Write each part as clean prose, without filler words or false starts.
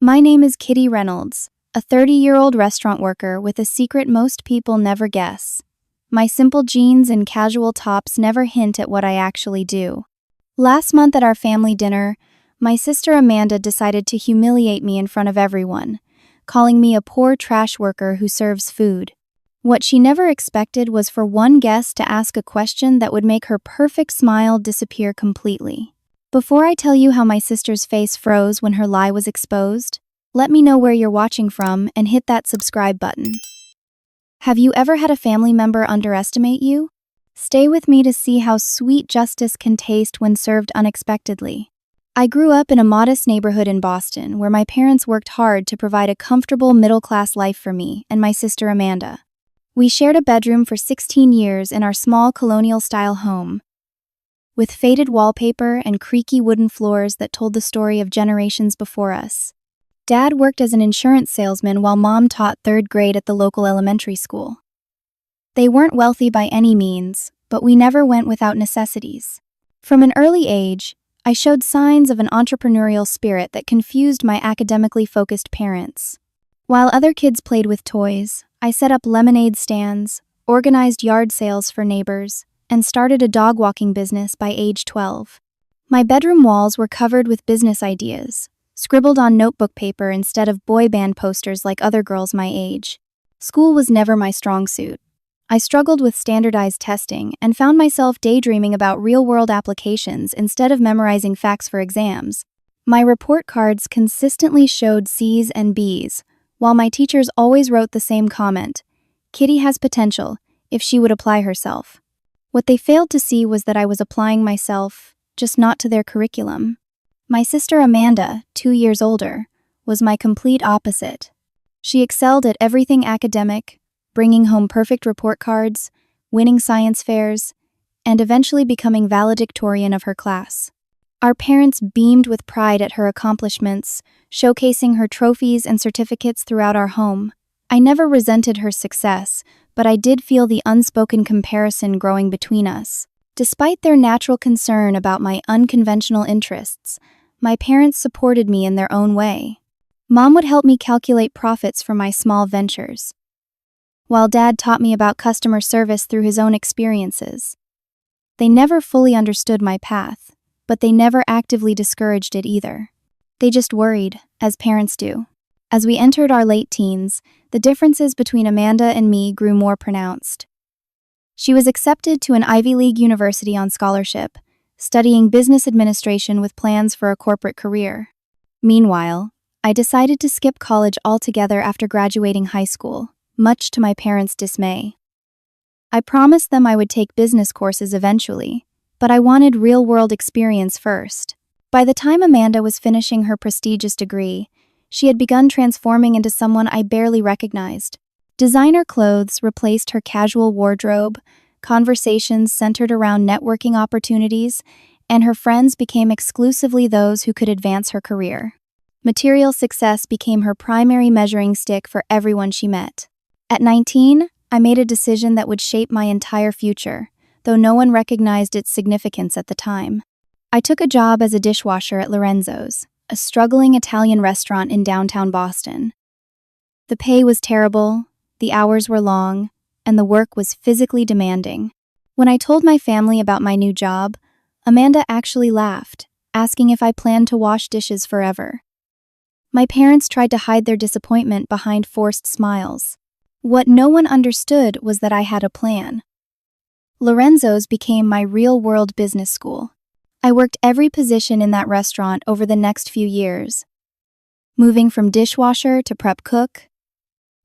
My name is Kitty Reynolds, a 30-year-old restaurant worker with a secret most people never guess. My simple jeans and casual tops never hint at what I actually do. Last month at our family dinner, my sister Amanda decided to humiliate me in front of everyone, calling me a poor trash worker who serves food. What she never expected was for one guest to ask a question that would make her perfect smile disappear completely. Before I tell you how my sister's face froze when her lie was exposed, let me know where you're watching from and hit that subscribe button. Have you ever had a family member underestimate you? Stay with me to see how sweet justice can taste when served unexpectedly. I grew up in a modest neighborhood in Boston where my parents worked hard to provide a comfortable middle-class life for me and my sister Amanda. We shared a bedroom for 16 years in our small colonial-style home, with faded wallpaper and creaky wooden floors that told the story of generations before us. Dad worked as an insurance salesman while Mom taught 3rd grade at the local elementary school. They weren't wealthy by any means, but we never went without necessities. From an early age, I showed signs of an entrepreneurial spirit that confused my academically focused parents. While other kids played with toys, I set up lemonade stands, organized yard sales for neighbors, and started a dog walking business by age 12. My bedroom walls were covered with business ideas, scribbled on notebook paper instead of boy band posters like other girls my age. School was never my strong suit. I struggled with standardized testing and found myself daydreaming about real-world applications instead of memorizing facts for exams. My report cards consistently showed C's and B's, while my teachers always wrote the same comment: "Kitty has potential, if she would apply herself." What they failed to see was that I was applying myself, just not to their curriculum. My sister Amanda, 2 years older, was my complete opposite. She excelled at everything academic, bringing home perfect report cards, winning science fairs, and eventually becoming valedictorian of her class. Our parents beamed with pride at her accomplishments, showcasing her trophies and certificates throughout our home. I never resented her success, but I did feel the unspoken comparison growing between us. Despite their natural concern about my unconventional interests, my parents supported me in their own way. Mom would help me calculate profits for my small ventures, while Dad taught me about customer service through his own experiences. They never fully understood my path, but they never actively discouraged it either. They just worried, as parents do. As we entered our late teens, the differences between Amanda and me grew more pronounced. She was accepted to an Ivy League university on scholarship, studying business administration with plans for a corporate career. Meanwhile, I decided to skip college altogether after graduating high school, much to my parents' dismay. I promised them I would take business courses eventually, but I wanted real-world experience first. By the time Amanda was finishing her prestigious degree, she had begun transforming into someone I barely recognized. Designer clothes replaced her casual wardrobe, conversations centered around networking opportunities, and her friends became exclusively those who could advance her career. Material success became her primary measuring stick for everyone she met. At 19, I made a decision that would shape my entire future, though no one recognized its significance at the time. I took a job as a dishwasher at Lorenzo's, a struggling Italian restaurant in downtown Boston. The pay was terrible, the hours were long, and the work was physically demanding. When I told my family about my new job, Amanda actually laughed, asking if I planned to wash dishes forever. My parents tried to hide their disappointment behind forced smiles. What no one understood was that I had a plan. Lorenzo's became my real-world business school. I worked every position in that restaurant over the next few years, moving from dishwasher to prep cook,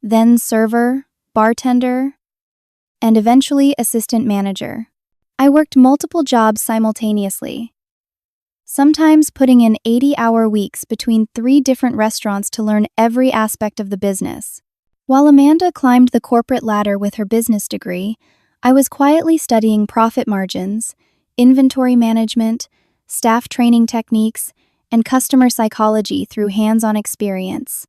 then server, bartender, and eventually assistant manager. I worked multiple jobs simultaneously, sometimes putting in 80-hour weeks between 3 different restaurants to learn every aspect of the business. While Amanda climbed the corporate ladder with her business degree, I was quietly studying profit margins, inventory management, staff training techniques, and customer psychology through hands-on experience.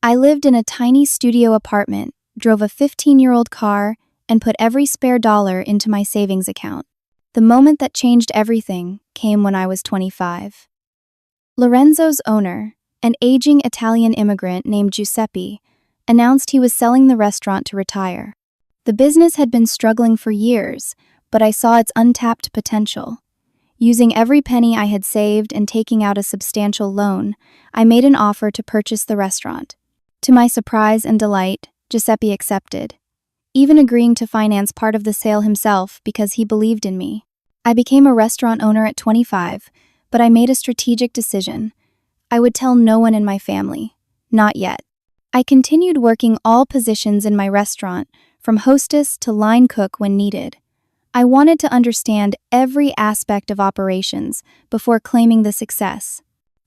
I lived in a tiny studio apartment, drove a 15-year-old car, and put every spare dollar into my savings account. The moment that changed everything came when I was 25. Lorenzo's owner, an aging Italian immigrant named Giuseppe, announced he was selling the restaurant to retire. The business had been struggling for years, but I saw its untapped potential. Using every penny I had saved and taking out a substantial loan, I made an offer to purchase the restaurant. To my surprise and delight, Giuseppe accepted, even agreeing to finance part of the sale himself because he believed in me. I became a restaurant owner at 25, but I made a strategic decision. I would tell no one in my family. Not yet. I continued working all positions in my restaurant, from hostess to line cook when needed. I wanted to understand every aspect of operations before claiming the success.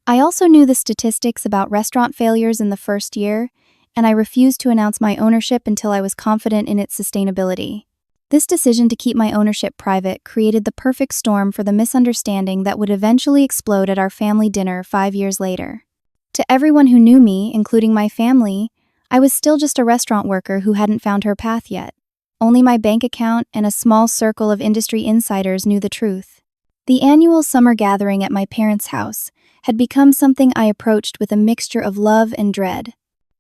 I also knew the statistics about restaurant failures in the first year, and I refused to announce my ownership until I was confident in its sustainability. This decision to keep my ownership private created the perfect storm for the misunderstanding that would eventually explode at our family dinner 5 years later. To everyone who knew me, including my family, I was still just a restaurant worker who hadn't found her path yet. Only my bank account and a small circle of industry insiders knew the truth. The annual summer gathering at my parents' house had become something I approached with a mixture of love and dread.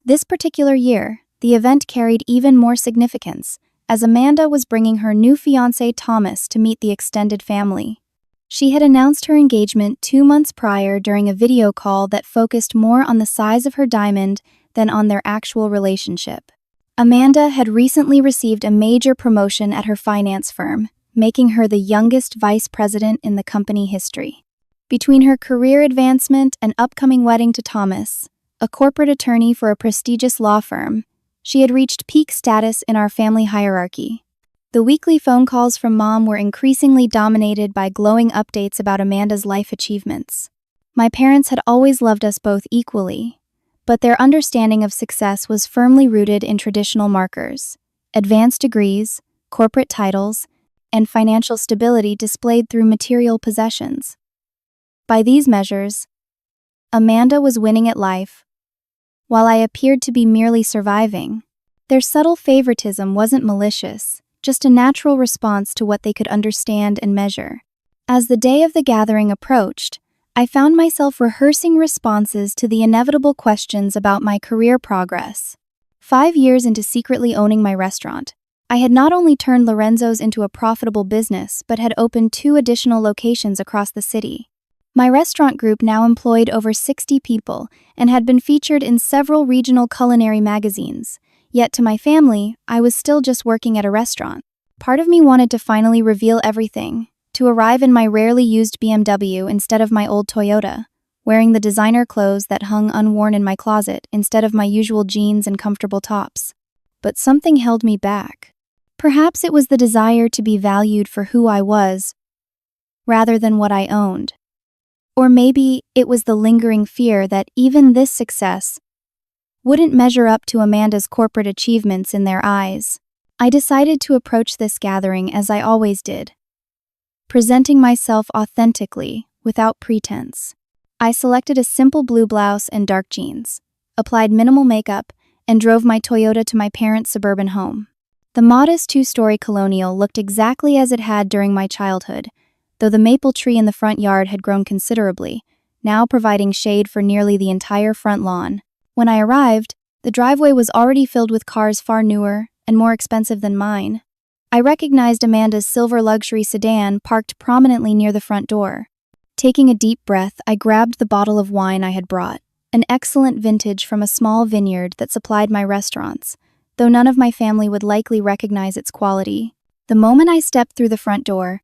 This particular year, the event carried even more significance, as Amanda was bringing her new fiancé Thomas to meet the extended family. She had announced her engagement 2 months prior during a video call that focused more on the size of her diamond than on their actual relationship. Amanda had recently received a major promotion at her finance firm, making her the youngest vice president in the company history. Between her career advancement and upcoming wedding to Thomas, a corporate attorney for a prestigious law firm, she had reached peak status in our family hierarchy. The weekly phone calls from Mom were increasingly dominated by glowing updates about Amanda's life achievements. My parents had always loved us both equally, but their understanding of success was firmly rooted in traditional markers: advanced degrees, corporate titles, and financial stability displayed through material possessions. By these measures, Amanda was winning at life, while I appeared to be merely surviving. Their subtle favoritism wasn't malicious, just a natural response to what they could understand and measure. As the day of the gathering approached, I found myself rehearsing responses to the inevitable questions about my career progress. 5 years into secretly owning my restaurant, I had not only turned Lorenzo's into a profitable business, but had opened 2 additional locations across the city. My restaurant group now employed over 60 people and had been featured in several regional culinary magazines. Yet to my family, I was still just working at a restaurant. Part of me wanted to finally reveal everything, to arrive in my rarely used BMW instead of my old Toyota, wearing the designer clothes that hung unworn in my closet instead of my usual jeans and comfortable tops. But something held me back. Perhaps it was the desire to be valued for who I was, rather than what I owned. Or maybe it was the lingering fear that even this success wouldn't measure up to Amanda's corporate achievements in their eyes. I decided to approach this gathering as I always did, presenting myself authentically, without pretense. I selected a simple blue blouse and dark jeans, applied minimal makeup, and drove my Toyota to my parents' suburban home. The modest 2-story colonial looked exactly as it had during my childhood, though the maple tree in the front yard had grown considerably, now providing shade for nearly the entire front lawn. When I arrived, the driveway was already filled with cars far newer and more expensive than mine. I recognized Amanda's silver luxury sedan parked prominently near the front door. Taking a deep breath, I grabbed the bottle of wine I had brought, an excellent vintage from a small vineyard that supplied my restaurants, though none of my family would likely recognize its quality. The moment I stepped through the front door,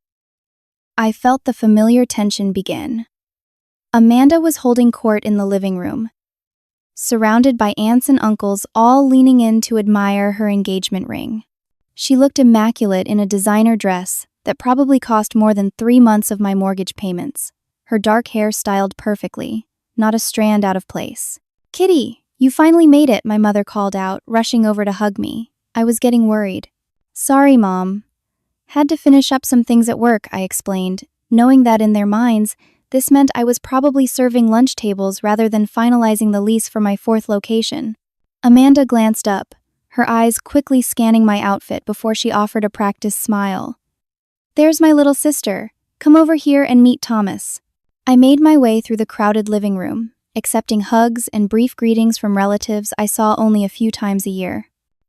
I felt the familiar tension begin. Amanda was holding court in the living room, surrounded by aunts and uncles all leaning in to admire her engagement ring. She looked immaculate in a designer dress that probably cost more than 3 months of my mortgage payments, her dark hair styled perfectly, not a strand out of place. "Kitty, you finally made it," my mother called out, rushing over to hug me. I was getting worried. "Sorry, Mom. Had to finish up some things at work," I explained, knowing that in their minds, this meant I was probably serving lunch tables rather than finalizing the lease for my 4th location. Amanda glanced up, her eyes quickly scanning my outfit before she offered a practiced smile. "There's my little sister. Come over here and meet Thomas." I made my way through the crowded living room, accepting hugs and brief greetings from relatives I saw only a few times a year.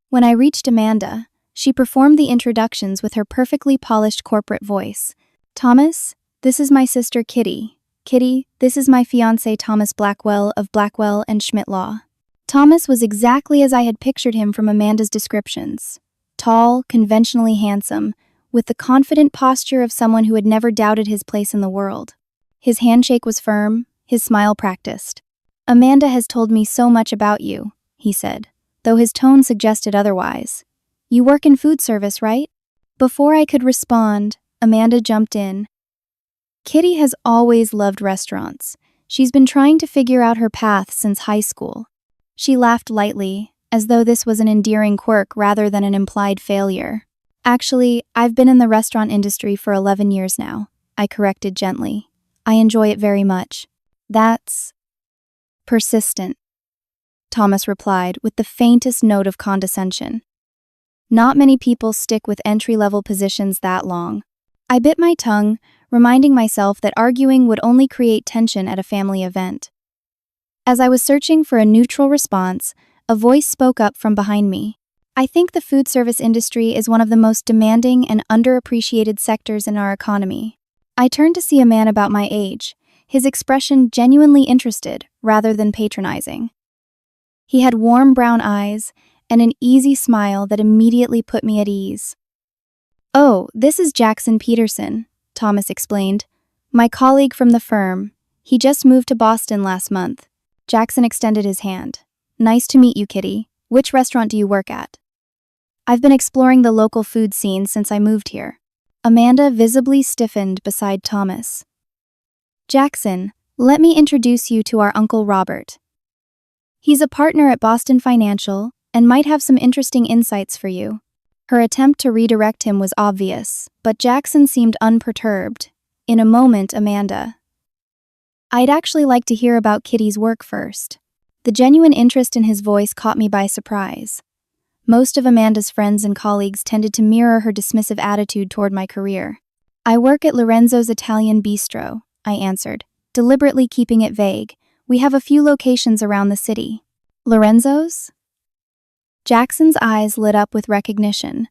When I reached Amanda, she performed the introductions with her perfectly polished corporate voice. "Thomas, this is my sister Kitty. Kitty, this is my fiancé Thomas Blackwell of Blackwell and Schmidt Law." Thomas was exactly as I had pictured him from Amanda's descriptions. Tall, conventionally handsome, with the confident posture of someone who had never doubted his place in the world. His handshake was firm, his smile practiced. "Amanda has told me so much about you," he said, though his tone suggested otherwise. "You work in food service, right?" Before I could respond, Amanda jumped in. "Kitty has always loved restaurants. She's been trying to figure out her path since high school." She laughed lightly, as though this was an endearing quirk rather than an implied failure. "Actually, I've been in the restaurant industry for 11 years now," I corrected gently. "I enjoy it very much." "That's persistent," Thomas replied with the faintest note of condescension. "Not many people stick with entry-level positions that long." I bit my tongue, reminding myself that arguing would only create tension at a family event. As I was searching for a neutral response, a voice spoke up from behind me. "I think the food service industry is one of the most demanding and underappreciated sectors in our economy." I turned to see a man about my age, his expression genuinely interested rather than patronizing. He had warm brown eyes and an easy smile that immediately put me at ease. "Oh, this is Jackson Peterson," Thomas explained. "My colleague from the firm. He just moved to Boston last month." Jackson extended his hand. "Nice to meet you, Kitty. Which restaurant do you work at?" "I've been exploring the local food scene since I moved here." Amanda visibly stiffened beside Thomas. "Jackson, let me introduce you to our Uncle Robert. He's a partner at Boston Financial and might have some interesting insights for you." Her attempt to redirect him was obvious, but Jackson seemed unperturbed. In a moment, Amanda. "I'd actually like to hear about Kitty's work first." The genuine interest in his voice caught me by surprise. Most of Amanda's friends and colleagues tended to mirror her dismissive attitude toward my career. "I work at Lorenzo's Italian Bistro," I answered, deliberately keeping it vague. "We have a few locations around the city." "Lorenzo's?" Jackson's eyes lit up with recognition.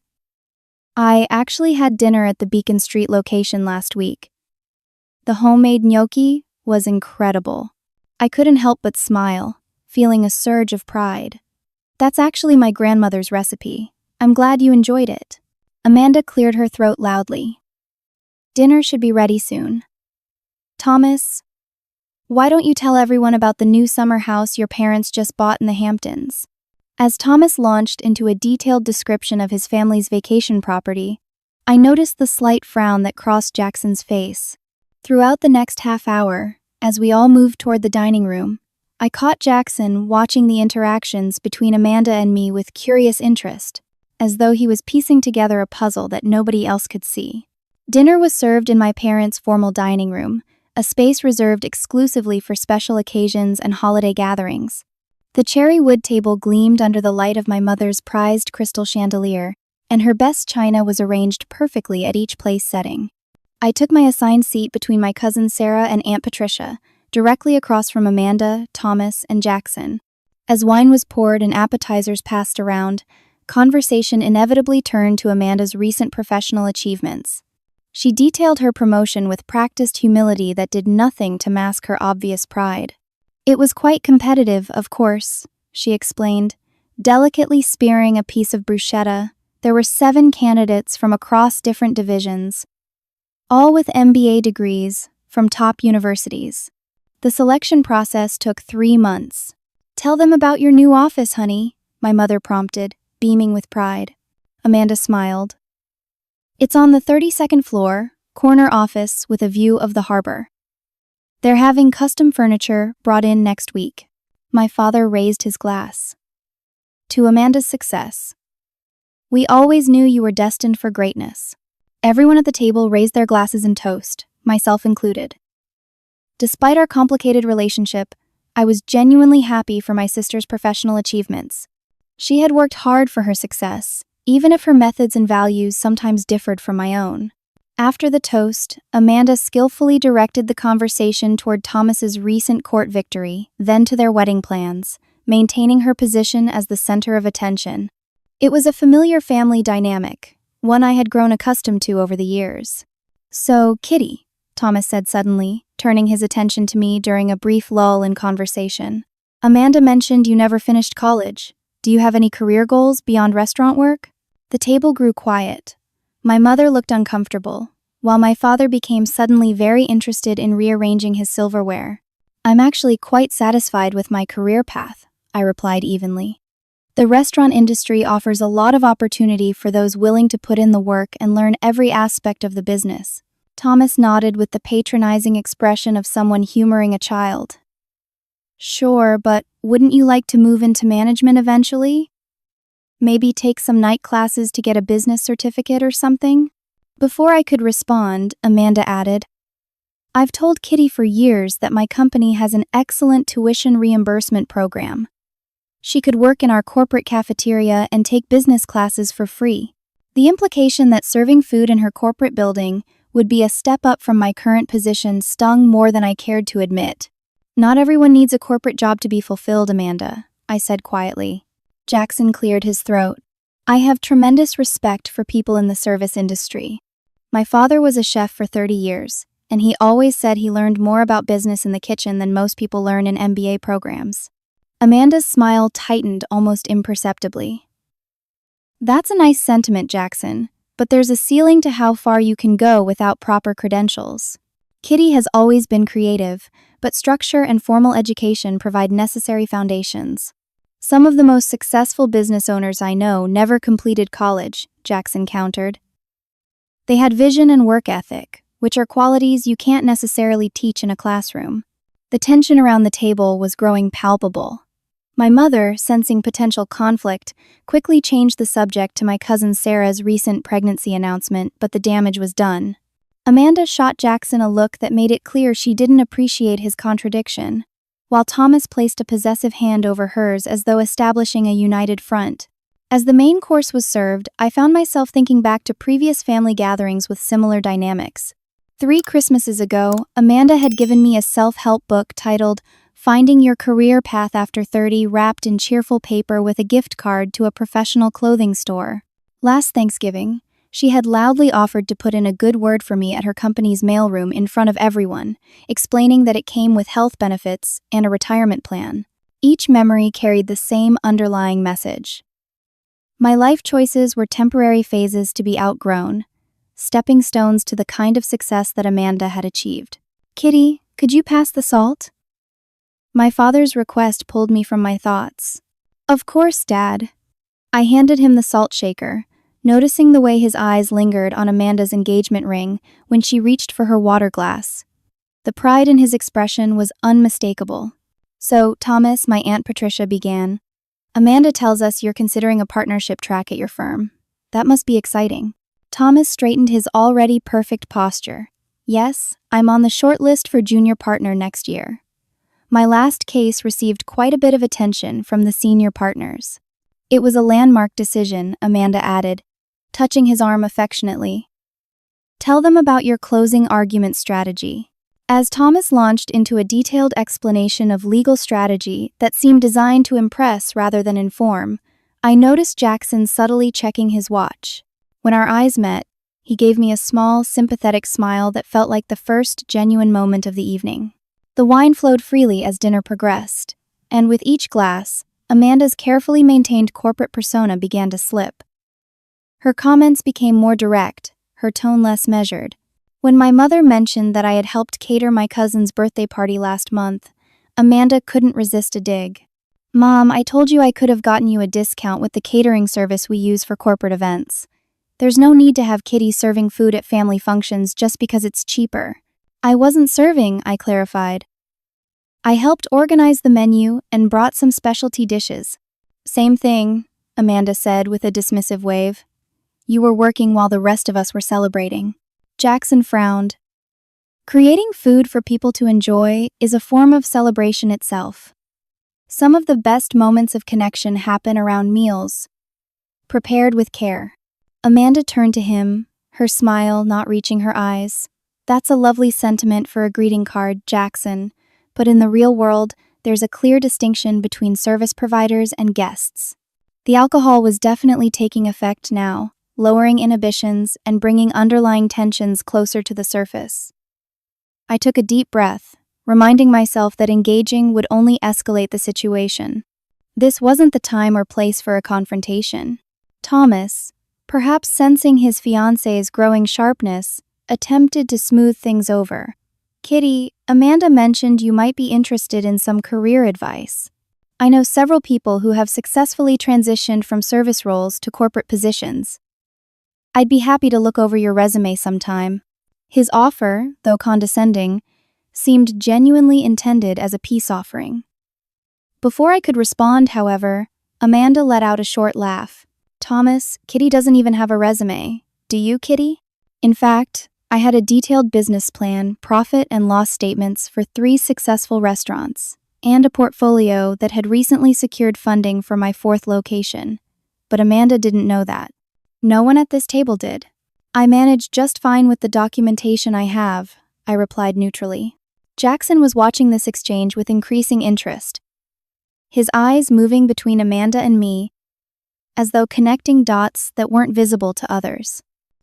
"I actually had dinner at the Beacon Street location last week. The homemade gnocchi was incredible." I couldn't help but smile, feeling a surge of pride. "That's actually my grandmother's recipe. I'm glad you enjoyed it." Amanda cleared her throat loudly. "Dinner should be ready soon." "Thomas, why don't you tell everyone about the new summer house your parents just bought in the Hamptons?" As Thomas launched into a detailed description of his family's vacation property, I noticed the slight frown that crossed Jackson's face. Throughout the next half hour, as we all moved toward the dining room, I caught Jackson watching the interactions between Amanda and me with curious interest, as though he was piecing together a puzzle that nobody else could see. Dinner was served in my parents' formal dining room, a space reserved exclusively for special occasions and holiday gatherings. The cherry wood table gleamed under the light of my mother's prized crystal chandelier, and her best china was arranged perfectly at each place setting. I took my assigned seat between my cousin Sarah and Aunt Patricia, directly across from Amanda, Thomas, and Jackson. As wine was poured and appetizers passed around, conversation inevitably turned to Amanda's recent professional achievements. She detailed her promotion with practiced humility that did nothing to mask her obvious pride. "It was quite competitive, of course," she explained, delicately spearing a piece of bruschetta. "There were 7 candidates from across different divisions, all with MBA degrees from top universities. The selection process took 3 months." "Tell them about your new office, honey," my mother prompted, beaming with pride. Amanda smiled. "It's on the 32nd floor, corner office with a view of the harbor. They're having custom furniture brought in next week." My father raised his glass. "To Amanda's success. We always knew you were destined for greatness." Everyone at the table raised their glasses in toast, myself included. Despite our complicated relationship, I was genuinely happy for my sister's professional achievements. She had worked hard for her success, even if her methods and values sometimes differed from my own. After the toast, Amanda skillfully directed the conversation toward Thomas's recent court victory, then to their wedding plans, maintaining her position as the center of attention. It was a familiar family dynamic, one I had grown accustomed to over the years. "So, Kitty," Thomas said suddenly, turning his attention to me during a brief lull in conversation. "Amanda mentioned you never finished college. Do you have any career goals beyond restaurant work?" The table grew quiet. My mother looked uncomfortable, while my father became suddenly very interested in rearranging his silverware. "I'm actually quite satisfied with my career path," I replied evenly. "The restaurant industry offers a lot of opportunity for those willing to put in the work and learn every aspect of the business." Thomas nodded with the patronizing expression of someone humoring a child. "Sure, but wouldn't you like to move into management eventually? Maybe take some night classes to get a business certificate or something?" Before I could respond, Amanda added, "I've told Kitty for years that my company has an excellent tuition reimbursement program. She could work in our corporate cafeteria and take business classes for free." The implication that serving food in her corporate building would be a step up from my current position stung more than I cared to admit. "Not everyone needs a corporate job to be fulfilled, Amanda," I said quietly. Jackson cleared his throat. "I have tremendous respect for people in the service industry. My father was a chef for 30 years, and he always said he learned more about business in the kitchen than most people learn in MBA programs." Amanda's smile tightened almost imperceptibly. "That's a nice sentiment, Jackson, but there's a ceiling to how far you can go without proper credentials. Kitty has always been creative, but structure and formal education provide necessary foundations. Some of the most successful business owners I know never completed college," Jackson countered. "They had vision and work ethic, which are qualities you can't necessarily teach in a classroom." The tension around the table was growing palpable. My mother, sensing potential conflict, quickly changed the subject to my cousin Sarah's recent pregnancy announcement, but the damage was done. Amanda shot Jackson a look that made it clear she didn't appreciate his contradiction, while Thomas placed a possessive hand over hers as though establishing a united front. As the main course was served, I found myself thinking back to previous family gatherings with similar dynamics. 3 Christmases ago, Amanda had given me a self-help book titled "Finding Your Career Path After 30" wrapped in cheerful paper with a gift card to a professional clothing store. Last Thanksgiving, she had loudly offered to put in a good word for me at her company's mailroom in front of everyone, explaining that it came with health benefits and a retirement plan. Each memory carried the same underlying message. My life choices were temporary phases to be outgrown, stepping stones to the kind of success that Amanda had achieved. "Kitty, could you pass the salt?" My father's request pulled me from my thoughts. "Of course, Dad." I handed him the salt shaker, noticing the way his eyes lingered on Amanda's engagement ring when she reached for her water glass. The pride in his expression was unmistakable. "So, Thomas," my Aunt Patricia began, "Amanda tells us you're considering a partnership track at your firm. That must be exciting." Thomas straightened his already perfect posture. "Yes, I'm on the short list for junior partner next year." My last case received quite a bit of attention from the senior partners. "It was a landmark decision," Amanda added, touching his arm affectionately. "Tell them about your closing argument strategy." As Thomas launched into a detailed explanation of legal strategy that seemed designed to impress rather than inform, I noticed Jackson subtly checking his watch. When our eyes met, he gave me a small, sympathetic smile that felt like the first genuine moment of the evening. The wine flowed freely as dinner progressed, and with each glass, Amanda's carefully maintained corporate persona began to slip. Her comments became more direct, her tone less measured. When my mother mentioned that I had helped cater my cousin's birthday party last month, Amanda couldn't resist a dig. "Mom, I told you I could have gotten you a discount with the catering service we use for corporate events. There's no need to have Kitty serving food at family functions just because it's cheaper." "I wasn't serving," I clarified. "I helped organize the menu and brought some specialty dishes." "Same thing," Amanda said with a dismissive wave. "You were working while the rest of us were celebrating." Jackson frowned. Creating food for people to enjoy is a form of celebration itself. Some of the best moments of connection happen around meals, prepared with care. Amanda turned to him, her smile not reaching her eyes. That's a lovely sentiment for a greeting card, Jackson, but in the real world, there's a clear distinction between service providers and guests. The alcohol was definitely taking effect now, lowering inhibitions and bringing underlying tensions closer to the surface. I took a deep breath, reminding myself that engaging would only escalate the situation. This wasn't the time or place for a confrontation. Thomas, perhaps sensing his fiancé's growing sharpness, attempted to smooth things over. "Kitty, Amanda mentioned you might be interested in some career advice. I know several people who have successfully transitioned from service roles to corporate positions. I'd be happy to look over your resume sometime." His offer, though condescending, seemed genuinely intended as a peace offering. Before I could respond, however, Amanda let out a short laugh. "Thomas, Kitty doesn't even have a resume. Do you, Kitty?" In fact, I had a detailed business plan, profit and loss statements for 3 successful restaurants, and a portfolio that had recently secured funding for my 4th location. But Amanda didn't know that. No one at this table did. "I manage just fine with the documentation I have," I replied neutrally. Jackson was watching this exchange with increasing interest, his eyes moving between Amanda and me, as though connecting dots that weren't visible to others.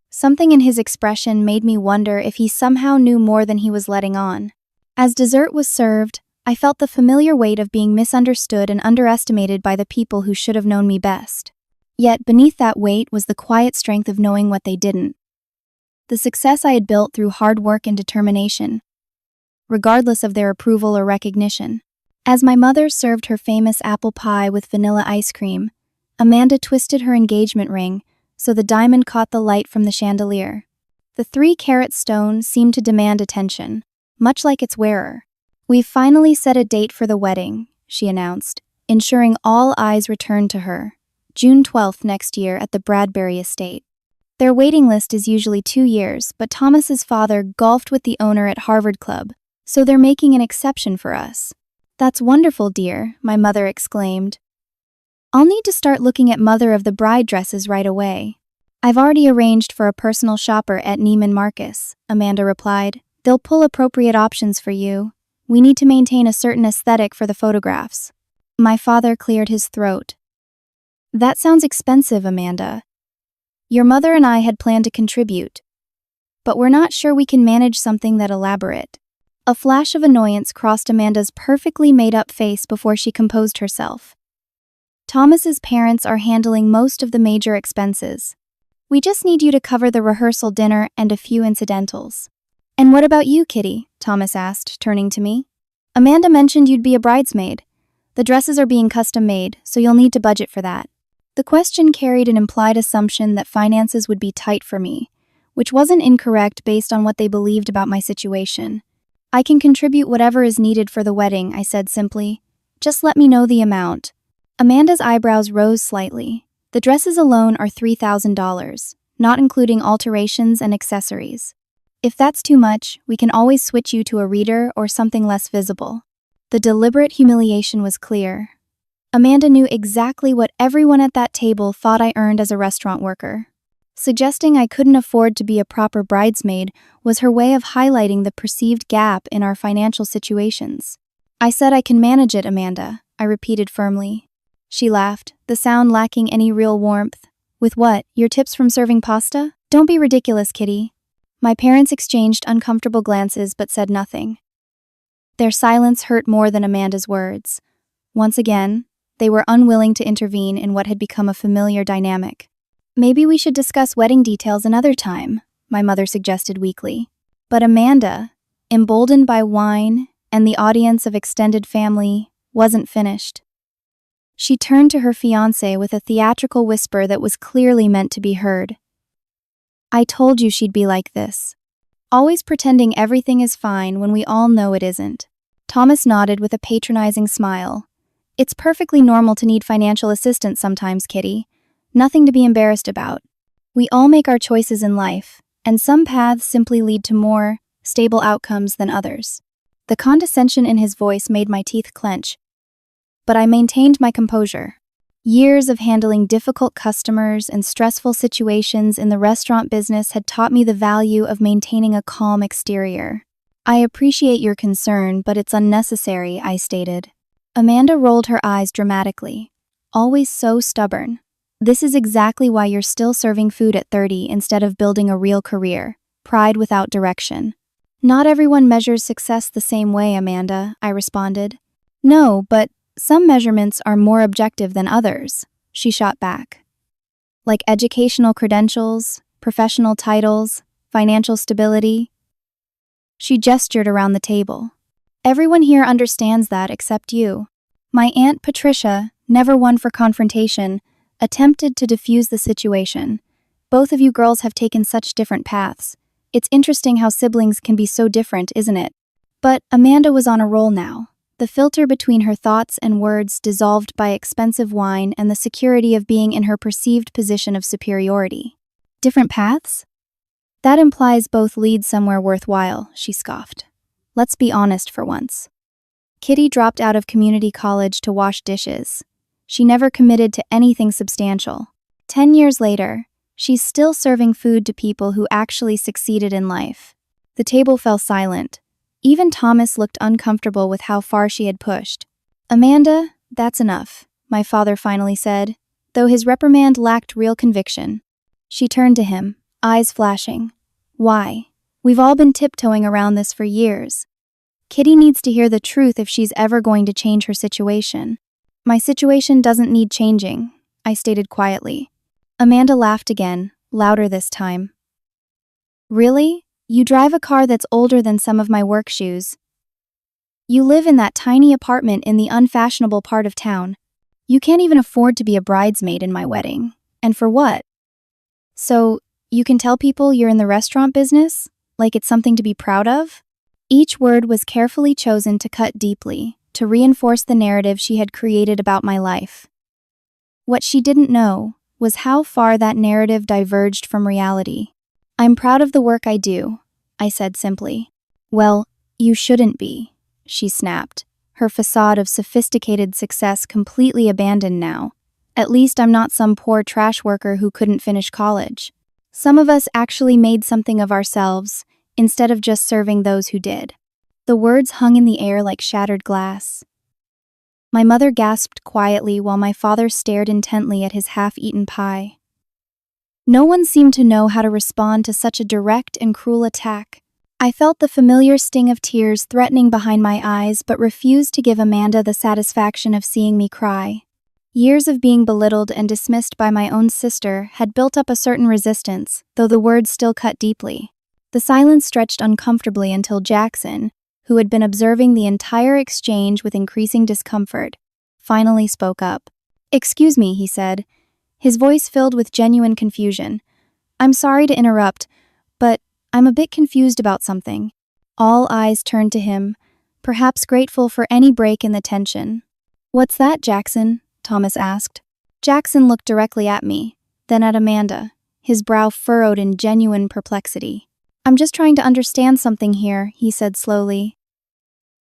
Something in his expression made me wonder if he somehow knew more than he was letting on. As dessert was served, I felt the familiar weight of being misunderstood and underestimated by the people who should have known me best. Yet beneath that weight was the quiet strength of knowing what they didn't. The success I had built through hard work and determination, regardless of their approval or recognition. As my mother served her famous apple pie with vanilla ice cream, Amanda twisted her engagement ring so the diamond caught the light from the chandelier. The 3-carat stone seemed to demand attention, much like its wearer. "We've finally set a date for the wedding," she announced, ensuring all eyes returned to her. "June 12th next year at the Bradbury estate. Their waiting list is usually 2 years, but Thomas's father golfed with the owner at Harvard Club, so they're making an exception for us." "That's wonderful, dear," my mother exclaimed. "I'll need to start looking at mother of the bride dresses right away." "I've already arranged for a personal shopper at Neiman Marcus," Amanda replied. "They'll pull appropriate options for you. We need to maintain a certain aesthetic for the photographs." My father cleared his throat. "That sounds expensive, Amanda. Your mother and I had planned to contribute, but we're not sure we can manage something that elaborate." A flash of annoyance crossed Amanda's perfectly made-up face before she composed herself. "Thomas's parents are handling most of the major expenses. We just need you to cover the rehearsal dinner and a few incidentals." "And what about you, Kitty?" Thomas asked, turning to me. "Amanda mentioned you'd be a bridesmaid. The dresses are being custom-made, so you'll need to budget for that." The question carried an implied assumption that finances would be tight for me, which wasn't incorrect based on what they believed about my situation. "I can contribute whatever is needed for the wedding," I said simply. "Just let me know the amount." Amanda's eyebrows rose slightly. "The dresses alone are $3,000, not including alterations and accessories. If that's too much, we can always switch you to a reader or something less visible." The deliberate humiliation was clear. Amanda knew exactly what everyone at that table thought I earned as a restaurant worker. Suggesting I couldn't afford to be a proper bridesmaid was her way of highlighting the perceived gap in our financial situations. "I said I can manage it, Amanda," I repeated firmly. She laughed, the sound lacking any real warmth. "With what? Your tips from serving pasta? Don't be ridiculous, Kitty." My parents exchanged uncomfortable glances but said nothing. Their silence hurt more than Amanda's words. Once again, they were unwilling to intervene in what had become a familiar dynamic. "Maybe we should discuss wedding details another time," my mother suggested weakly. But Amanda, emboldened by wine and the audience of extended family, wasn't finished. She turned to her fiancé with a theatrical whisper that was clearly meant to be heard. "I told you she'd be like this. Always pretending everything is fine when we all know it isn't." Thomas nodded with a patronizing smile. "It's perfectly normal to need financial assistance sometimes, Kitty. Nothing to be embarrassed about. We all make our choices in life, and some paths simply lead to more stable outcomes than others." The condescension in his voice made my teeth clench, but I maintained my composure. Years of handling difficult customers and stressful situations in the restaurant business had taught me the value of maintaining a calm exterior. I appreciate your concern, but it's unnecessary, I stated. Amanda rolled her eyes dramatically. Always so stubborn. This is exactly why you're still serving food at 30 instead of building a real career. Pride without direction. Not everyone measures success the same way, Amanda, I responded. No, but some measurements are more objective than others, she shot back. Like educational credentials, professional titles, financial stability. She gestured around the table. Everyone here understands that except you. My Aunt Patricia, never one for confrontation, attempted to diffuse the situation. Both of you girls have taken such different paths. It's interesting how siblings can be so different, isn't it? But Amanda was on a roll now. The filter between her thoughts and words dissolved by expensive wine and the security of being in her perceived position of superiority. Different paths? That implies both lead somewhere worthwhile, she scoffed. Let's be honest for once. Kitty dropped out of community college to wash dishes. She never committed to anything substantial. 10 years later, she's still serving food to people who actually succeeded in life. The table fell silent. Even Thomas looked uncomfortable with how far she had pushed. Amanda, that's enough, my father finally said, though his reprimand lacked real conviction. She turned to him, eyes flashing. Why? We've all been tiptoeing around this for years. Kitty needs to hear the truth if she's ever going to change her situation. My situation doesn't need changing, I stated quietly. Amanda laughed again, louder this time. Really? You drive a car that's older than some of my work shoes. You live in that tiny apartment in the unfashionable part of town. You can't even afford to be a bridesmaid in my wedding. And for what? So, you can tell people you're in the restaurant business? Like it's something to be proud of? Each word was carefully chosen to cut deeply, to reinforce the narrative she had created about my life. What she didn't know was how far that narrative diverged from reality. I'm proud of the work I do, I said simply. Well, you shouldn't be, she snapped, her facade of sophisticated success completely abandoned now. At least I'm not some poor trash worker who couldn't finish college. Some of us actually made something of ourselves, instead of just serving those who did. The words hung in the air like shattered glass. My mother gasped quietly while my father stared intently at his half-eaten pie. No one seemed to know how to respond to such a direct and cruel attack. I felt the familiar sting of tears threatening behind my eyes but refused to give Amanda the satisfaction of seeing me cry. Years of being belittled and dismissed by my own sister had built up a certain resistance, though the words still cut deeply. The silence stretched uncomfortably until Jackson, who had been observing the entire exchange with increasing discomfort, finally spoke up. "Excuse me," he said, his voice filled with genuine confusion. "I'm sorry to interrupt, but I'm a bit confused about something." All eyes turned to him, perhaps grateful for any break in the tension. "What's that, Jackson?" Thomas asked. Jackson looked directly at me, then at Amanda, his brow furrowed in genuine perplexity. "I'm just trying to understand something here," he said slowly.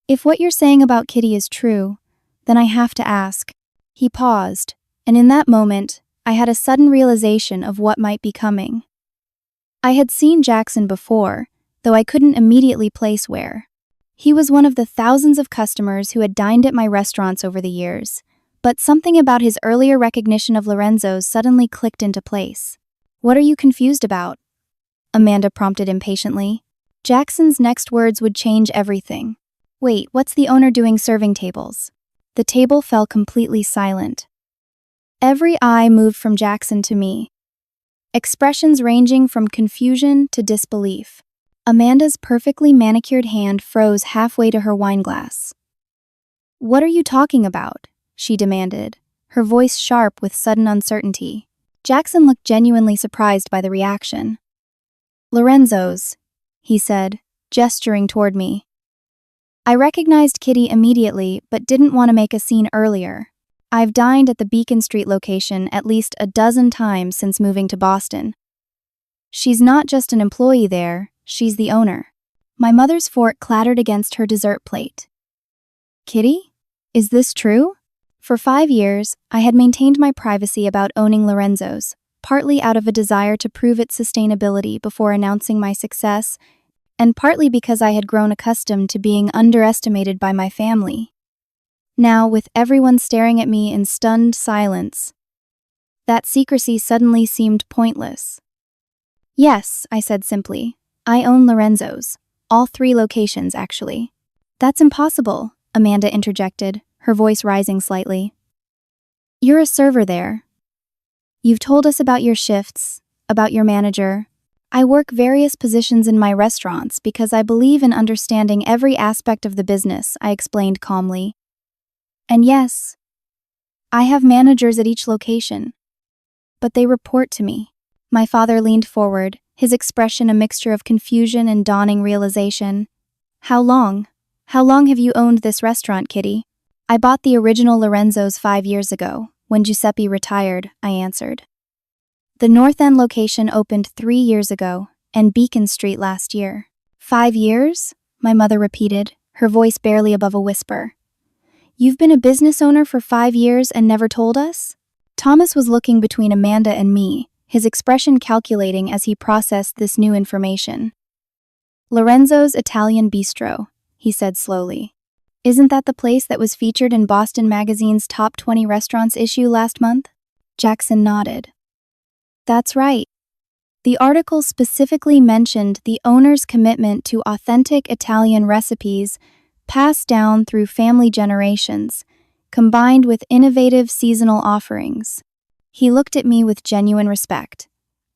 "If what you're saying about Kitty is true, then I have to ask." He paused, and in that moment, I had a sudden realization of what might be coming. I had seen Jackson before, though I couldn't immediately place where. He was one of the thousands of customers who had dined at my restaurants over the years, but something about his earlier recognition of Lorenzo's suddenly clicked into place. "What are you confused about?" Amanda prompted impatiently. Jackson's next words would change everything. "Wait, what's the owner doing serving tables?" The table fell completely silent. Every eye moved from Jackson to me, expressions ranging from confusion to disbelief. Amanda's perfectly manicured hand froze halfway to her wineglass. "What are you talking about?" she demanded, her voice sharp with sudden uncertainty. Jackson looked genuinely surprised by the reaction. "Lorenzo's," he said, gesturing toward me. I recognized Kitty immediately, but didn't want to make a scene earlier. I've dined at the Beacon Street location at least a dozen times since moving to Boston. She's not just an employee there, she's the owner. My mother's fork clattered against her dessert plate. "Kitty? Is this true?" For 5 years, I had maintained my privacy about owning Lorenzo's, partly out of a desire to prove its sustainability before announcing my success, and partly because I had grown accustomed to being underestimated by my family. Now, with everyone staring at me in stunned silence, that secrecy suddenly seemed pointless. "Yes," I said simply. "I own Lorenzo's. All 3 locations, actually." "That's impossible," Amanda interjected, her voice rising slightly. "You're a server there. You've told us about your shifts, about your manager. I work various positions in my restaurants because I believe in understanding every aspect of the business," I explained calmly. "And yes, I have managers at each location. But they report to me." My father leaned forward, his expression a mixture of confusion and dawning realization. How long have you owned this restaurant, Kitty?" "I bought the original Lorenzo's 5 years ago, when Giuseppe retired," I answered. "The North End location opened 3 years ago, and Beacon Street last year." "5 years?" my mother repeated, her voice barely above a whisper. "You've been a business owner for 5 years and never told us?" Thomas was looking between Amanda and me, his expression calculating as he processed this new information. "Lorenzo's Italian Bistro," he said slowly. "Isn't that the place that was featured in Boston Magazine's Top 20 Restaurants issue last month?" Jackson nodded. "That's right. The article specifically mentioned the owner's commitment to authentic Italian recipes passed down through family generations, combined with innovative seasonal offerings." He looked at me with genuine respect.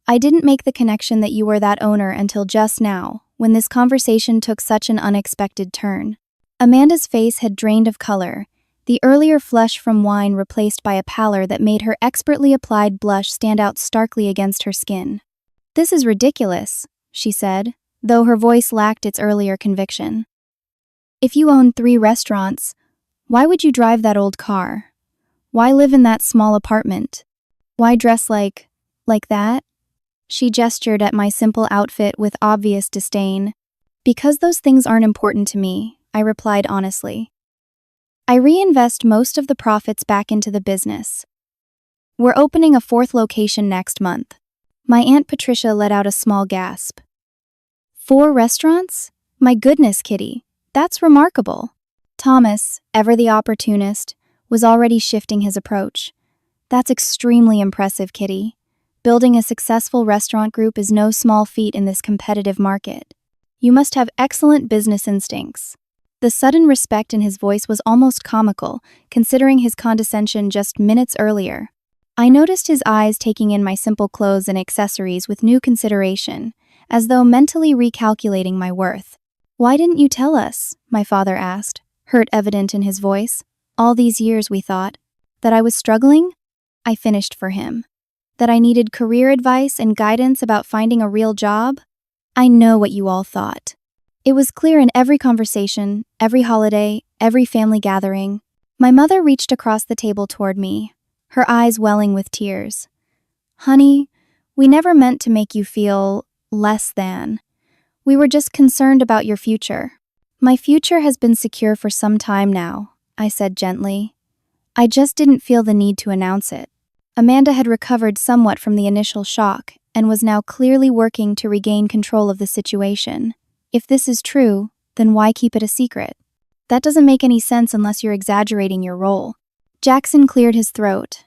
"I didn't make the connection that you were that owner until just now, when this conversation took such an unexpected turn." Amanda's face had drained of color, the earlier flush from wine replaced by a pallor that made her expertly applied blush stand out starkly against her skin. "This is ridiculous," she said, though her voice lacked its earlier conviction. "If you own 3 restaurants, why would you drive that old car? Why live in that small apartment? Why dress like that?" She gestured at my simple outfit with obvious disdain. "Because those things aren't important to me," I replied honestly. "I reinvest most of the profits back into the business. We're opening a 4th location next month." My Aunt Patricia let out a small gasp. 4 restaurants? My goodness, Kitty, that's remarkable." Thomas, ever the opportunist, was already shifting his approach. "That's extremely impressive, Kitty. Building a successful restaurant group is no small feat in this competitive market. You must have excellent business instincts." The sudden respect in his voice was almost comical, considering his condescension just minutes earlier. I noticed his eyes taking in my simple clothes and accessories with new consideration, as though mentally recalculating my worth. "Why didn't you tell us?" my father asked, hurt evident in his voice. "All these years, we thought. That I was struggling?" I finished for him. "That I needed career advice and guidance about finding a real job? I know what you all thought. It was clear in every conversation, every holiday, every family gathering." My mother reached across the table toward me, her eyes welling with tears. "Honey, we never meant to make you feel less than. We were just concerned about your future." "My future has been secure for some time now," I said gently. "I just didn't feel the need to announce it." Amanda had recovered somewhat from the initial shock and was now clearly working to regain control of the situation. "If this is true, then why keep it a secret? That doesn't make any sense unless you're exaggerating your role." Jackson cleared his throat.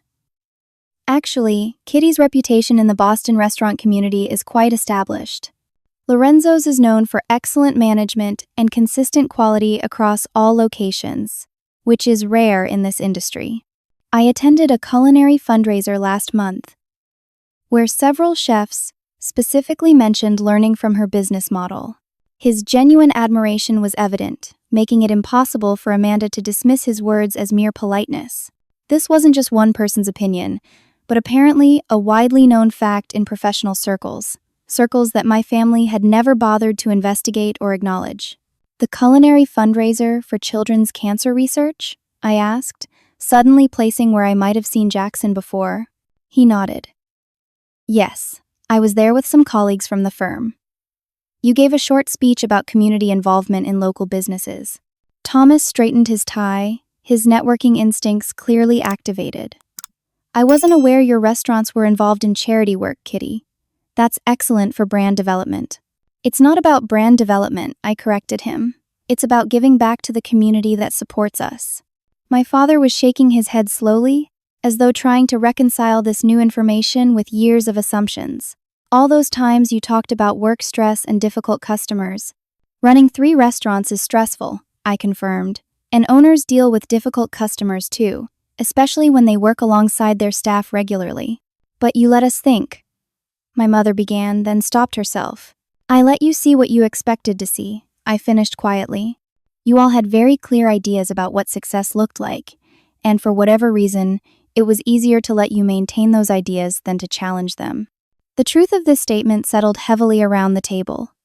"Actually, Kitty's reputation in the Boston restaurant community is quite established. Lorenzo's is known for excellent management and consistent quality across all locations, which is rare in this industry. I attended a culinary fundraiser last month, where several chefs specifically mentioned learning from her business model. His genuine admiration was evident, making it impossible for Amanda to dismiss his words as mere politeness. This wasn't just one person's opinion, but apparently a widely known fact in professional circles that my family had never bothered to investigate or acknowledge. "The culinary fundraiser for children's cancer research?" I asked, suddenly placing where I might have seen Jackson before. He nodded. "Yes, I was there with some colleagues from the firm. You gave a short speech about community involvement in local businesses." Thomas straightened his tie, his networking instincts clearly activated. I wasn't aware your restaurants were involved in charity work, Kitty. That's excellent for brand development. It's not about brand development, I corrected him. It's about giving back to the community that supports us. My father was shaking his head slowly, as though trying to reconcile this new information with years of assumptions. All those times you talked about work stress and difficult customers. Running 3 restaurants is stressful, I confirmed, and owners deal with difficult customers too, especially when they work alongside their staff regularly. But you let us think. My mother began, then stopped herself. I let you see what you expected to see, I finished quietly. You all had very clear ideas about what success looked like, and for whatever reason, it was easier to let you maintain those ideas than to challenge them. The truth of this statement settled heavily around the table.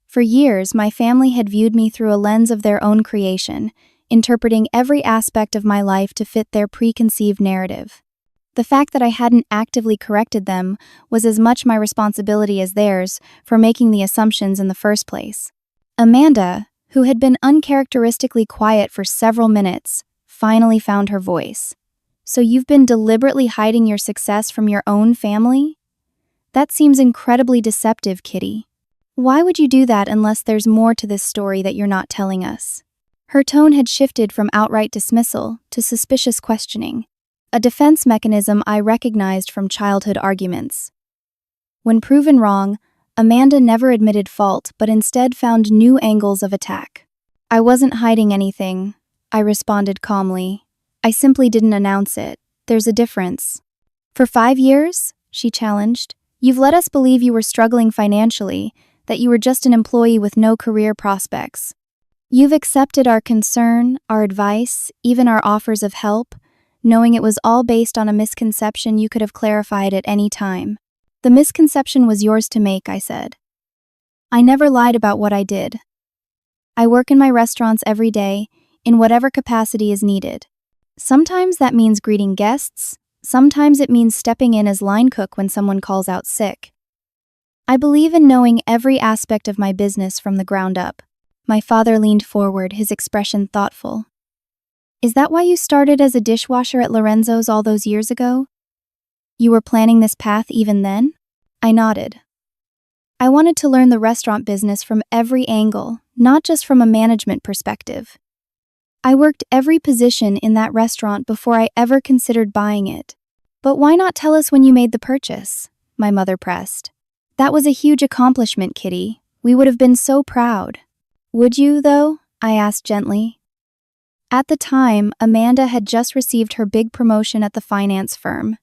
For years, my family had viewed me through a lens of their own creation, interpreting every aspect of my life to fit their preconceived narrative. The fact that I hadn't actively corrected them was as much my responsibility as theirs for making the assumptions in the first place. Amanda, who had been uncharacteristically quiet for several minutes, finally found her voice. So you've been deliberately hiding your success from your own family? That seems incredibly deceptive, Kitty. Why would you do that unless there's more to this story that you're not telling us? Her tone had shifted from outright dismissal to suspicious questioning, a defense mechanism I recognized from childhood arguments. When proven wrong, Amanda never admitted fault but instead found new angles of attack. I wasn't hiding anything, I responded calmly. I simply didn't announce it. There's a difference. For 5 years, she challenged, you've let us believe you were struggling financially, that you were just an employee with no career prospects. You've accepted our concern, our advice, even our offers of help, knowing it was all based on a misconception you could have clarified at any time. The misconception was yours to make, I said. I never lied about what I did. I work in my restaurants every day, in whatever capacity is needed. Sometimes that means greeting guests, sometimes it means stepping in as line cook when someone calls out sick. I believe in knowing every aspect of my business from the ground up. My father leaned forward, his expression thoughtful. Is that why you started as a dishwasher at Lorenzo's all those years ago? You were planning this path even then? I nodded. I wanted to learn the restaurant business from every angle, not just from a management perspective. I worked every position in that restaurant before I ever considered buying it. But why not tell us when you made the purchase? My mother pressed. That was a huge accomplishment, Kitty. We would have been so proud. Would you, though? I asked gently. At the time, Amanda had just received her big promotion at the finance firm.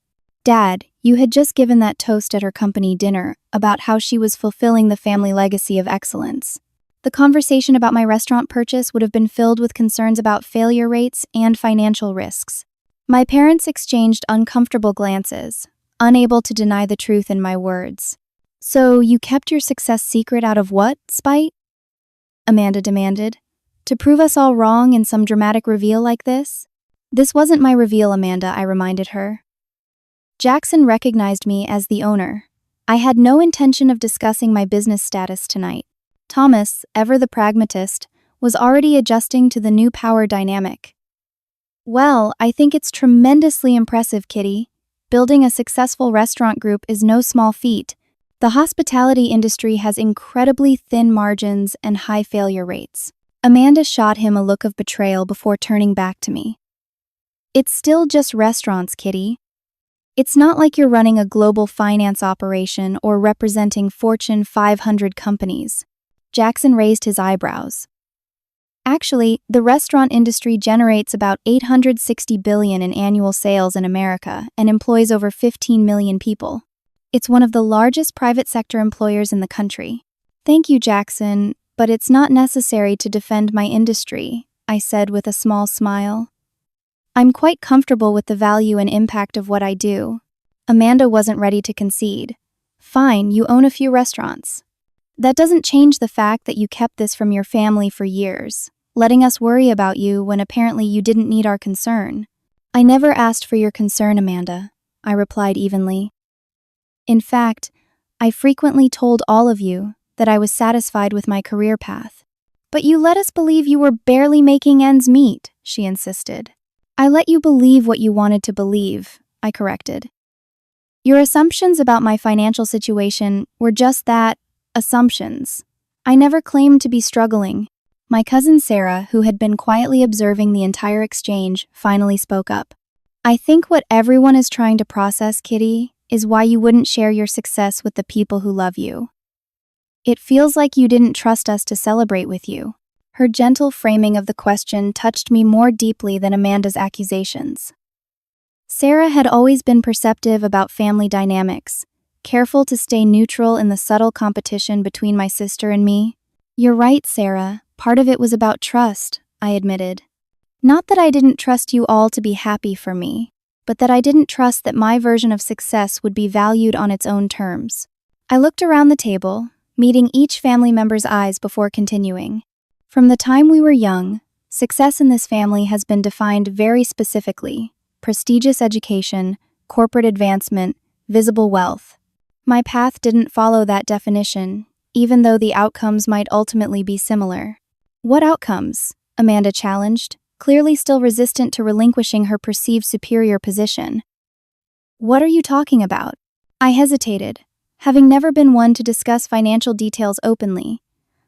Dad, you had just given that toast at her company dinner about how she was fulfilling the family legacy of excellence. The conversation about my restaurant purchase would have been filled with concerns about failure rates and financial risks. My parents exchanged uncomfortable glances, unable to deny the truth in my words. So you kept your success secret out of what, spite? Amanda demanded. To prove us all wrong in some dramatic reveal like this? This wasn't my reveal, Amanda, I reminded her. Jackson recognized me as the owner. I had no intention of discussing my business status tonight. Thomas, ever the pragmatist, was already adjusting to the new power dynamic. Well, I think it's tremendously impressive, Kitty. Building a successful restaurant group is no small feat. The hospitality industry has incredibly thin margins and high failure rates. Amanda shot him a look of betrayal before turning back to me. It's still just restaurants, Kitty. It's not like you're running a global finance operation or representing Fortune 500 companies. Jackson raised his eyebrows. Actually, the restaurant industry generates about $860 billion in annual sales in America and employs over 15 million people. It's one of the largest private sector employers in the country. Thank you, Jackson, but it's not necessary to defend my industry, I said with a small smile. I'm quite comfortable with the value and impact of what I do. Amanda wasn't ready to concede. Fine, you own a few restaurants. That doesn't change the fact that you kept this from your family for years, letting us worry about you when apparently you didn't need our concern. I never asked for your concern, Amanda, I replied evenly. In fact, I frequently told all of you that I was satisfied with my career path. But you let us believe you were barely making ends meet, she insisted. I let you believe what you wanted to believe, I corrected. Your assumptions about my financial situation were just that, assumptions. I never claimed to be struggling. My cousin Sarah, who had been quietly observing the entire exchange, finally spoke up. I think what everyone is trying to process, Kitty, is why you wouldn't share your success with the people who love you. It feels like you didn't trust us to celebrate with you. Her gentle framing of the question touched me more deeply than Amanda's accusations. Sarah had always been perceptive about family dynamics, careful to stay neutral in the subtle competition between my sister and me. You're right, Sarah. Part of it was about trust, I admitted. Not that I didn't trust you all to be happy for me, but that I didn't trust that my version of success would be valued on its own terms. I looked around the table, meeting each family member's eyes before continuing. From the time we were young, success in this family has been defined very specifically: prestigious education, corporate advancement, visible wealth. My path didn't follow that definition, even though the outcomes might ultimately be similar. What outcomes? Amanda challenged, clearly still resistant to relinquishing her perceived superior position. What are you talking about? I hesitated, having never been one to discuss financial details openly,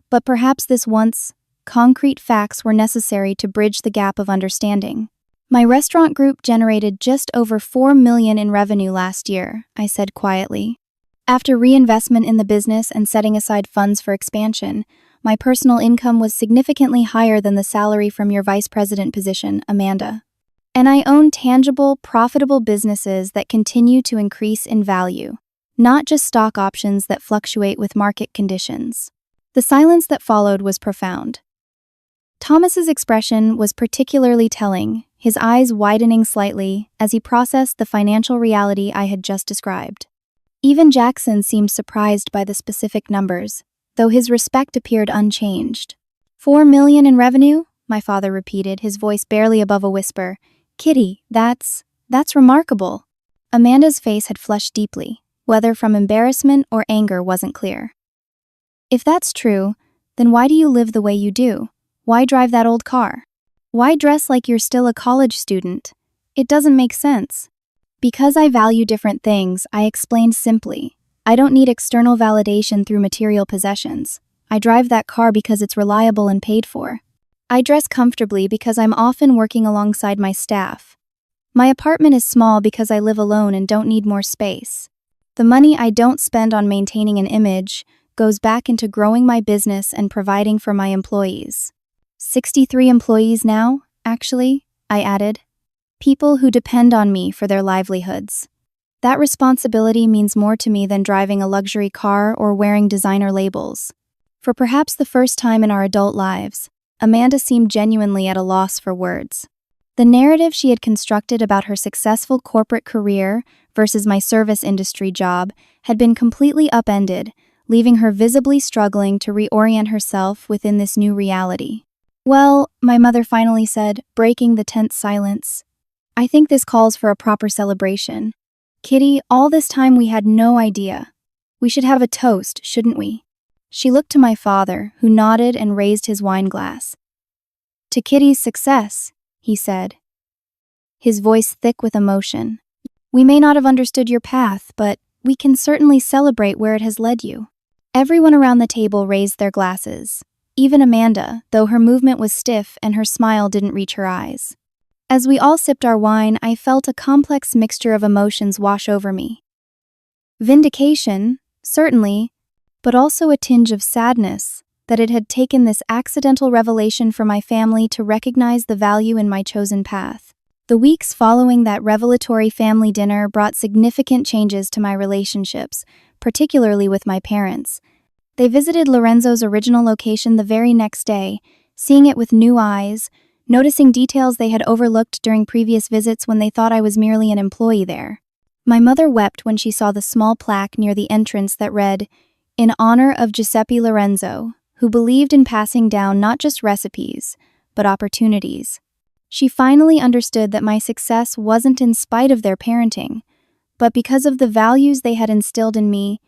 but perhaps this once, concrete facts were necessary to bridge the gap of understanding. My restaurant group generated just over $4 million in revenue last year, I said quietly. After reinvestment in the business and setting aside funds for expansion, my personal income was significantly higher than the salary from your vice president position, Amanda. And I own tangible, profitable businesses that continue to increase in value, not just stock options that fluctuate with market conditions. The silence that followed was profound. Thomas's expression was particularly telling, his eyes widening slightly as he processed the financial reality I had just described. Even Jackson seemed surprised by the specific numbers, though his respect appeared unchanged. $4 million in revenue? My father repeated, his voice barely above a whisper. Kitty, that's remarkable. Amanda's face had flushed deeply, whether from embarrassment or anger wasn't clear. If that's true, then why do you live the way you do? Why drive that old car? Why dress like you're still a college student? It doesn't make sense. Because I value different things, I explained simply. I don't need external validation through material possessions. I drive that car because it's reliable and paid for. I dress comfortably because I'm often working alongside my staff. My apartment is small because I live alone and don't need more space. The money I don't spend on maintaining an image goes back into growing my business and providing for my employees. 63 employees now, actually, I added. People who depend on me for their livelihoods. That responsibility means more to me than driving a luxury car or wearing designer labels. For perhaps the first time in our adult lives, Amanda seemed genuinely at a loss for words. The narrative she had constructed about her successful corporate career versus my service industry job had been completely upended, leaving her visibly struggling to reorient herself within this new reality. Well, my mother finally said, breaking the tense silence. I think this calls for a proper celebration. Kitty, all this time we had no idea. We should have a toast, shouldn't we? She looked to my father, who nodded and raised his wine glass. To Kitty's success, he said, his voice thick with emotion. We may not have understood your path, but we can certainly celebrate where it has led you. Everyone around the table raised their glasses. Even Amanda, though her movement was stiff and her smile didn't reach her eyes. As we all sipped our wine, I felt a complex mixture of emotions wash over me. Vindication, certainly, but also a tinge of sadness that it had taken this accidental revelation for my family to recognize the value in my chosen path. The weeks following that revelatory family dinner brought significant changes to my relationships, particularly with my parents. They visited Lorenzo's original location the very next day, seeing it with new eyes, noticing details they had overlooked during previous visits when they thought I was merely an employee there. My mother wept when she saw the small plaque near the entrance that read, "In honor of Giuseppe Lorenzo, who believed in passing down not just recipes, but opportunities." She finally understood that my success wasn't in spite of their parenting, but because of the values they had instilled in me,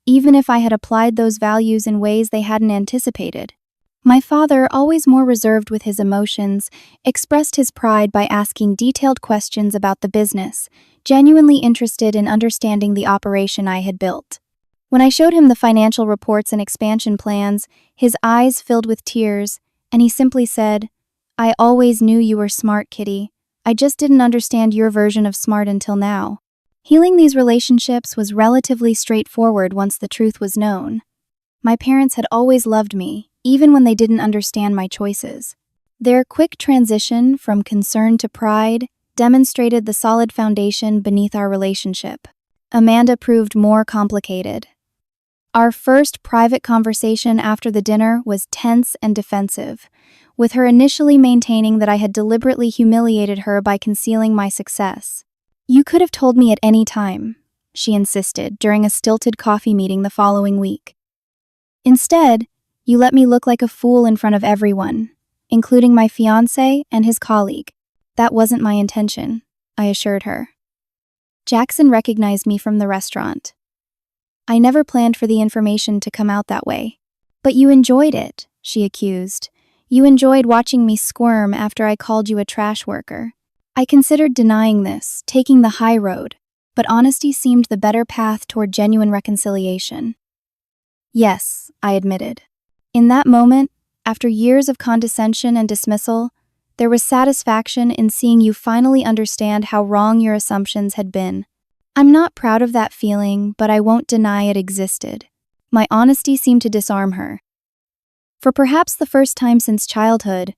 even if I had applied those values in ways they hadn't anticipated. My father, always more reserved with his emotions, expressed his pride by asking detailed questions about the business, genuinely interested in understanding the operation I had built. When I showed him the financial reports and expansion plans, his eyes filled with tears, and he simply said, "I always knew you were smart, Kitty. I just didn't understand your version of smart until now." Healing these relationships was relatively straightforward once the truth was known. My parents had always loved me, even when they didn't understand my choices. Their quick transition from concern to pride demonstrated the solid foundation beneath our relationship. Amanda proved more complicated. Our first private conversation after the dinner was tense and defensive, with her initially maintaining that I had deliberately humiliated her by concealing my success. "You could have told me at any time," she insisted during a stilted coffee meeting the following week. "Instead, you let me look like a fool in front of everyone, including my fiancé and his colleague. That wasn't my intention," I assured her. Jackson recognized me from the restaurant. "I never planned for the information to come out that way." "But you enjoyed it," she accused. "You enjoyed watching me squirm after I called you a trash worker." I considered denying this, taking the high road, but honesty seemed the better path toward genuine reconciliation. "Yes," I admitted. "In that moment, after years of condescension and dismissal, there was satisfaction in seeing you finally understand how wrong your assumptions had been. I'm not proud of that feeling, but I won't deny it existed." My honesty seemed to disarm her. For perhaps the first time since childhood,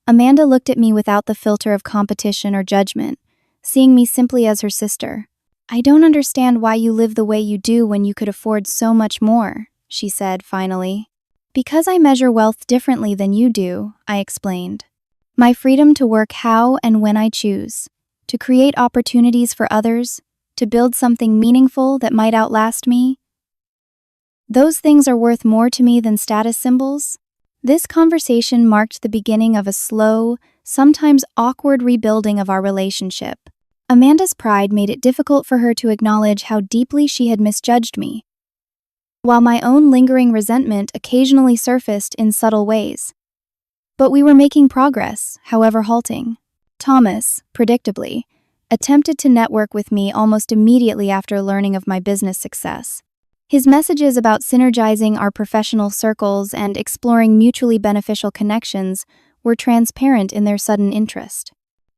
Amanda looked at me without the filter of competition or judgment, seeing me simply as her sister. "I don't understand why you live the way you do when you could afford so much more," she said finally. "Because I measure wealth differently than you do," I explained. "My freedom to work how and when I choose, to create opportunities for others, to build something meaningful that might outlast me. Those things are worth more to me than status symbols." This conversation marked the beginning of a slow, sometimes awkward rebuilding of our relationship. Amanda's pride made it difficult for her to acknowledge how deeply she had misjudged me, while my own lingering resentment occasionally surfaced in subtle ways. But we were making progress, however halting. Thomas, predictably, attempted to network with me almost immediately after learning of my business success. His messages about synergizing our professional circles and exploring mutually beneficial connections were transparent in their sudden interest.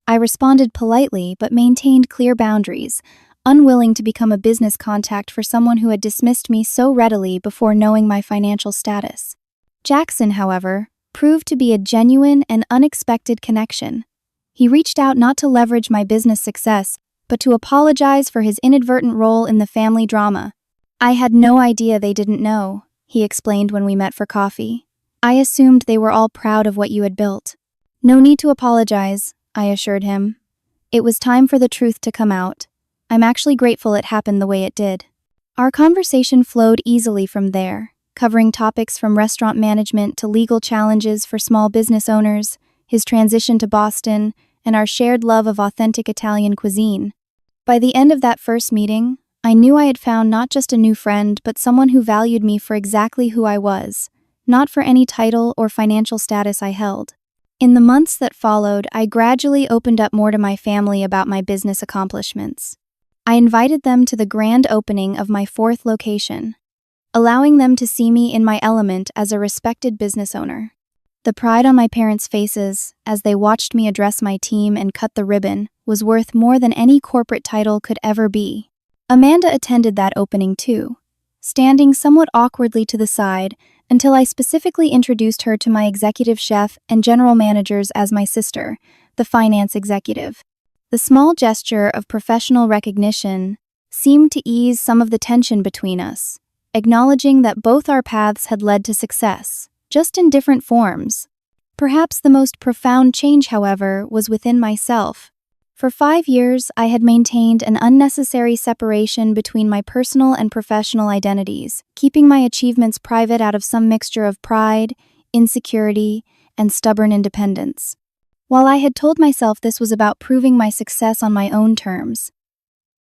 I responded politely but maintained clear boundaries, unwilling to become a business contact for someone who had dismissed me so readily before knowing my financial status. Jackson, however, proved to be a genuine and unexpected connection. He reached out not to leverage my business success, but to apologize for his inadvertent role in the family drama. "I had no idea they didn't know," he explained when we met for coffee. "I assumed they were all proud of what you had built." "No need to apologize," I assured him. "It was time for the truth to come out. I'm actually grateful it happened the way it did." Our conversation flowed easily from there, covering topics from restaurant management to legal challenges for small business owners, his transition to Boston, and our shared love of authentic Italian cuisine. By the end of that first meeting, I knew I had found not just a new friend, but someone who valued me for exactly who I was, not for any title or financial status I held. In the months that followed, I gradually opened up more to my family about my business accomplishments. I invited them to the grand opening of my 4th location, allowing them to see me in my element as a respected business owner. The pride on my parents' faces, as they watched me address my team and cut the ribbon, was worth more than any corporate title could ever be. Amanda attended that opening too, standing somewhat awkwardly to the side until I specifically introduced her to my executive chef and general managers as my sister, the finance executive. The small gesture of professional recognition seemed to ease some of the tension between us, acknowledging that both our paths had led to success, just in different forms. Perhaps the most profound change, however, was within myself. For 5 years, I had maintained an unnecessary separation between my personal and professional identities, keeping my achievements private out of some mixture of pride, insecurity, and stubborn independence. While I had told myself this was about proving my success on my own terms,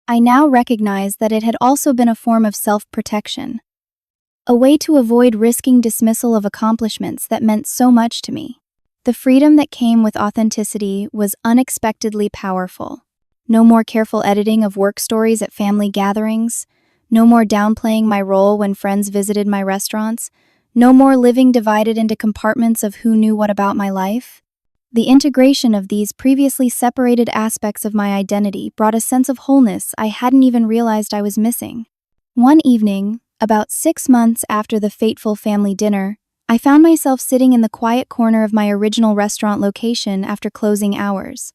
I now recognized that it had also been a form of self-protection. a way to avoid risking dismissal of accomplishments that meant so much to me. The freedom that came with authenticity was unexpectedly powerful. No more careful editing of work stories at family gatherings, no more downplaying my role when friends visited my restaurants, no more living divided into compartments of who knew what about my life. The integration of these previously separated aspects of my identity brought a sense of wholeness I hadn't even realized I was missing. One evening, about 6 months after the fateful family dinner, I found myself sitting in the quiet corner of my original restaurant location after closing hours.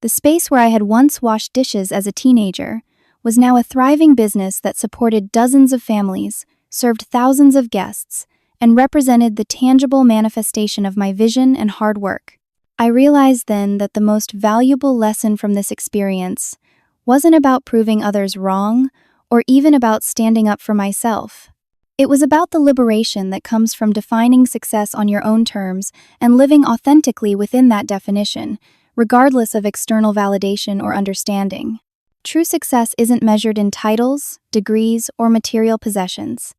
The space where I had once washed dishes as a teenager was now a thriving business that supported dozens of families, served thousands of guests, and represented the tangible manifestation of my vision and hard work. I realized then that the most valuable lesson from this experience wasn't about proving others wrong or even about standing up for myself. It was about the liberation that comes from defining success on your own terms and living authentically within that definition, regardless of external validation or understanding. True success isn't measured in titles, degrees, or material possessions.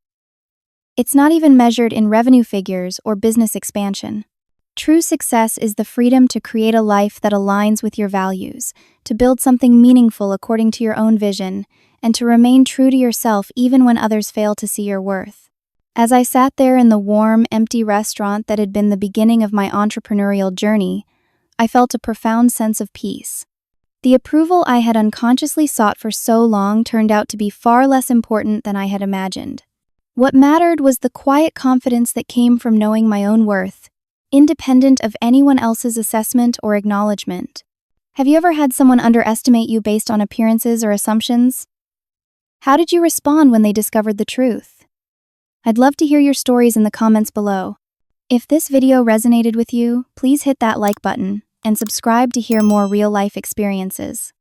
It's not even measured in revenue figures or business expansion. True success is the freedom to create a life that aligns with your values, to build something meaningful according to your own vision, and to remain true to yourself even when others fail to see your worth. As I sat there in the warm, empty restaurant that had been the beginning of my entrepreneurial journey, I felt a profound sense of peace. The approval I had unconsciously sought for so long turned out to be far less important than I had imagined. What mattered was the quiet confidence that came from knowing my own worth, independent of anyone else's assessment or acknowledgement. Have you ever had someone underestimate you based on appearances or assumptions? How did you respond when they discovered the truth? I'd love to hear your stories in the comments below. If this video resonated with you, please hit that like button and subscribe to hear more real-life experiences.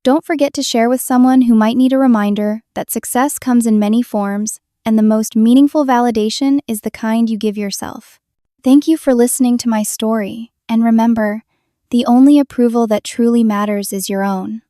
Don't forget to share with someone who might need a reminder that success comes in many forms, and the most meaningful validation is the kind you give yourself. Thank you for listening to my story, and remember, the only approval that truly matters is your own.